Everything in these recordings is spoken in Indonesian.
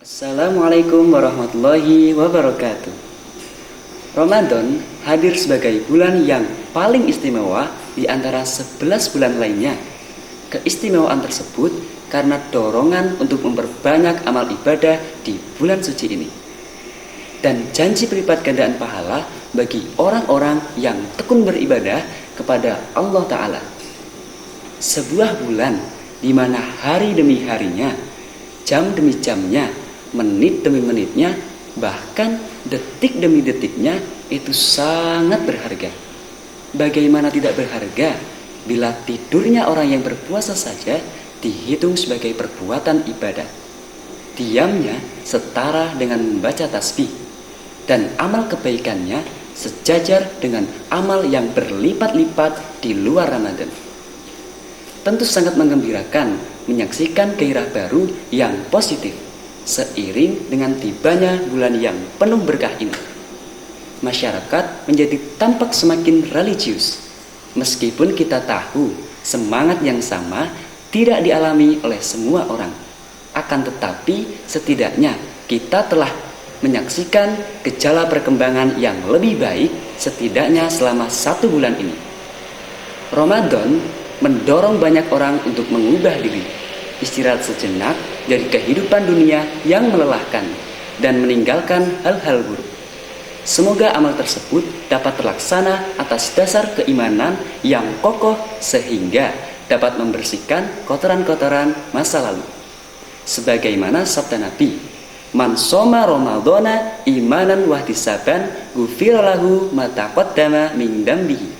Assalamualaikum warahmatullahi wabarakatuh. Ramadan hadir sebagai bulan yang paling istimewa di antara 11 bulan lainnya. Keistimewaan tersebut karena dorongan untuk memperbanyak amal ibadah di bulan suci ini. Dan janji berlipat gandaan pahala bagi orang-orang yang tekun beribadah kepada Allah Ta'ala. Sebuah bulan di mana hari demi harinya, jam demi jamnya, menit demi menitnya, bahkan detik demi detiknya itu sangat berharga. Bagaimana tidak berharga bila tidurnya orang yang berpuasa saja dihitung sebagai perbuatan ibadah. Diamnya setara dengan membaca tasbih, dan amal kebaikannya sejajar dengan amal yang berlipat-lipat di luar Ramadan. Tentu sangat menggembirakan menyaksikan gairah baru yang positif seiring dengan tibanya bulan yang penuh berkah ini. Masyarakat menjadi tampak semakin religius, meskipun kita tahu semangat yang sama tidak dialami oleh semua orang. Akan tetapi setidaknya kita telah menyaksikan gejala perkembangan yang lebih baik setidaknya selama 1 bulan ini. Ramadan mendorong banyak orang untuk mengubah diri, istirahat sejenak dari kehidupan dunia yang melelahkan dan meninggalkan hal-hal buruk. Semoga amal tersebut dapat terlaksana atas dasar keimanan yang kokoh sehingga dapat membersihkan kotoran-kotoran masa lalu. Sebagaimana sabda Nabi, "Man shoma Ramadhana imanan wahtisaban ghufira lahu ma taqaddama min dambihi."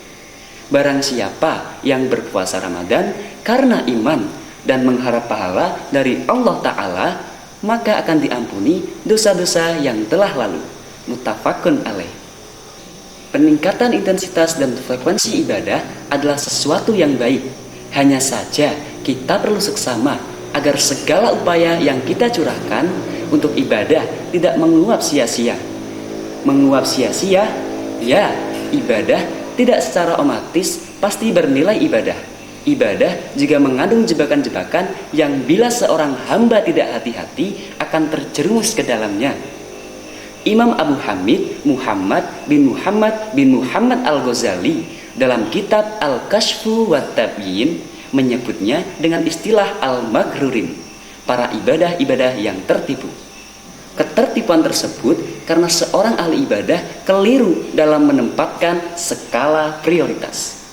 Barang siapa yang berpuasa Ramadan karena iman dan mengharap pahala dari Allah Ta'ala, maka akan diampuni dosa-dosa yang telah lalu. Muttafaqun alaih. Peningkatan intensitas dan frekuensi ibadah adalah sesuatu yang baik. Hanya saja kita perlu seksama agar segala upaya yang kita curahkan untuk ibadah tidak menguap sia-sia. Menguap sia-sia, ya, ibadah tidak secara otomatis pasti bernilai ibadah. Ibadah juga mengandung jebakan-jebakan yang bila seorang hamba tidak hati-hati akan terjerumus ke dalamnya. Imam Abu Hamid Muhammad bin Muhammad Al-Ghazali dalam kitab Al-Kashfu wa Tabyin menyebutnya dengan istilah al-maghrurin, para ibadah-ibadah yang tertipu. Ketertipuan tersebut karena seorang ahli ibadah keliru dalam menempatkan skala prioritas.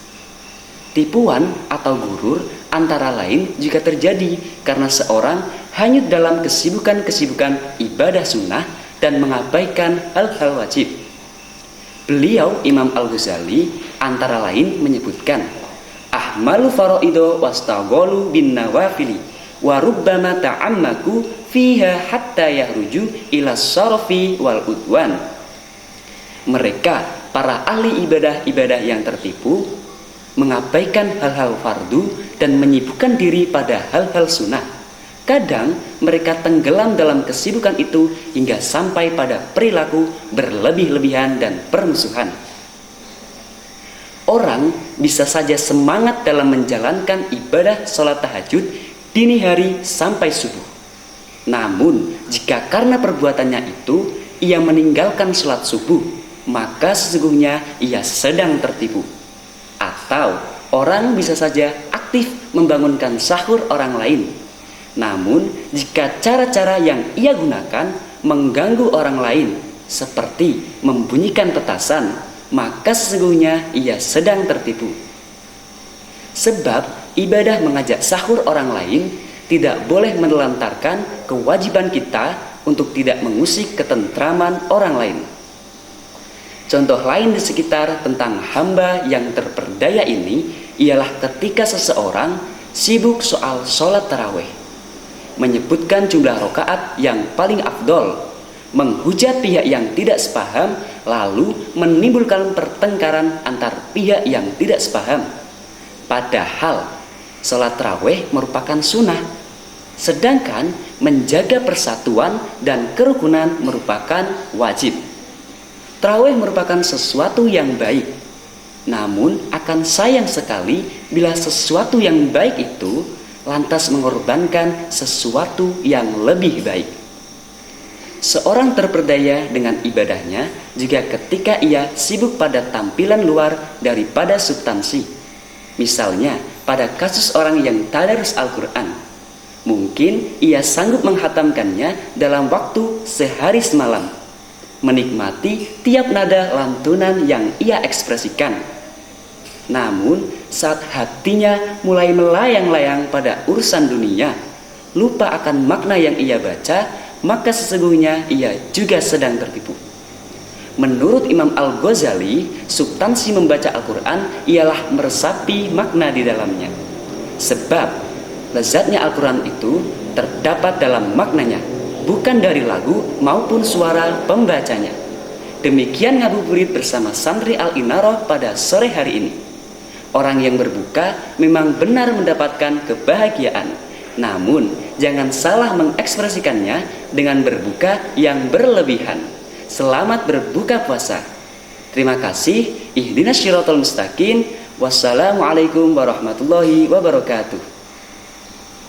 Tipuan atau gurur antara lain juga terjadi karena seorang hanyut dalam kesibukan-kesibukan ibadah sunnah dan mengabaikan hal-hal wajib. Beliau Imam Al-Ghazali antara lain menyebutkan, "Ahmalu faraido wastaghalu bin nawafili wa rubbama ta'ammaku fiha hatta yahruju ila sarfi wal udwan." Mereka para ahli ibadah-ibadah yang tertipu mengabaikan hal-hal fardu dan menyibukkan diri pada hal-hal sunnah. Kadang mereka tenggelam dalam kesibukan itu hingga sampai pada perilaku berlebih-lebihan dan permusuhan. Orang bisa saja semangat dalam menjalankan ibadah sholat tahajud dini hari sampai subuh. Namun jika karena perbuatannya itu ia meninggalkan sholat subuh, maka sesungguhnya ia sedang tertipu. Atau orang bisa saja aktif membangunkan sahur orang lain. Namun jika cara-cara yang ia gunakan mengganggu orang lain seperti membunyikan petasan, maka sesungguhnya ia sedang tertipu. Sebab ibadah mengajak sahur orang lain tidak boleh menelantarkan kewajiban kita untuk tidak mengusik ketentraman orang lain. Contoh lain di sekitar tentang hamba yang terperdaya ini ialah ketika seseorang sibuk soal sholat tarawih, menyebutkan jumlah rakaat yang paling afdol, menghujat pihak yang tidak sepaham, lalu menimbulkan pertengkaran antar pihak yang tidak sepaham. Padahal sholat tarawih merupakan sunnah, sedangkan menjaga persatuan dan kerukunan merupakan wajib. Tarawih merupakan sesuatu yang baik, namun akan sayang sekali bila sesuatu yang baik itu lantas mengorbankan sesuatu yang lebih baik. Seorang terperdaya dengan ibadahnya juga ketika ia sibuk pada tampilan luar daripada substansi. Misalnya, pada kasus orang yang tadarus Al-Quran, mungkin ia sanggup menghatamkannya dalam waktu sehari semalam, menikmati tiap nada lantunan yang ia ekspresikan. Namun, saat hatinya mulai melayang-layang pada urusan dunia, lupa akan makna yang ia baca, maka sesungguhnya ia juga sedang tertipu. Menurut Imam Al-Ghazali, substansi membaca Al-Quran ialah meresapi makna di dalamnya. Sebab lezatnya Al-Quran itu terdapat dalam maknanya, bukan dari lagu maupun suara pembacanya. Demikian ngabuburit bersama santri Al-Inarah pada sore hari ini. Orang yang berbuka memang benar mendapatkan kebahagiaan, namun jangan salah mengekspresikannya dengan berbuka yang berlebihan. Selamat berbuka puasa. Terima kasih. Ihdinas syiratal mustaqim. Wassalamualaikum warahmatullahi wabarakatuh.